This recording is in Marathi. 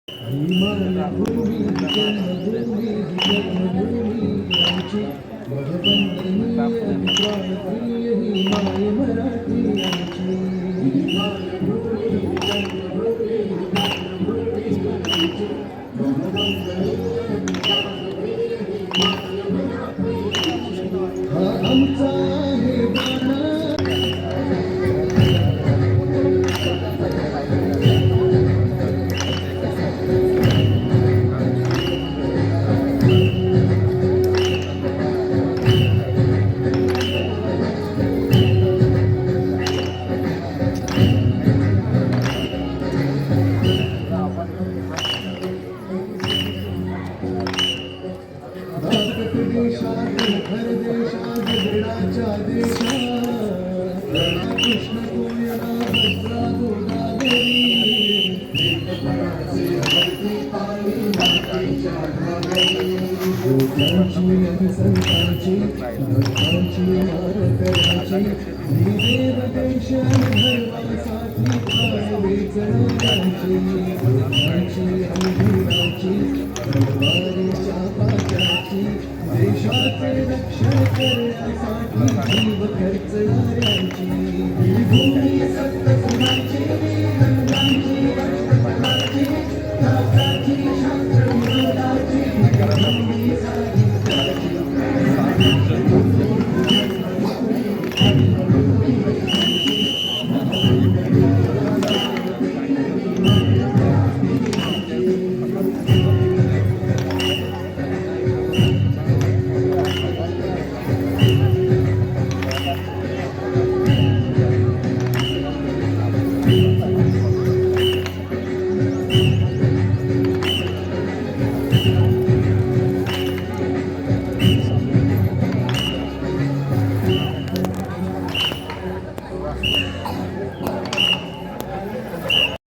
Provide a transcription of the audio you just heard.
हिमालभूमी जन्मभूमी जन्मभूमी आमची मधुबंधनीय विश्वासप्रिय ही माय मराठी आमची हिमालभूमी जन्मभूमी जन्मभूमी आमची मधुबंधनीय विश्वासप्रिय ही माय मराठी आमची हा आमचा आहे गाणं परदेशात वीणाच्या देशात कृष्ण कोयना भद्रा गोदावरी गोत्यांची आणि संतांची भक्तांची मारकऱ्यांची देव देश धर्मासाठी प्राण वेचणाऱ्यांची गोत्यांची आणि वीणाची तलवारीच्या पात्याची देशाचे रक्षण करण्यासाठी जीव खर्चणाऱ्यांची ही भूमी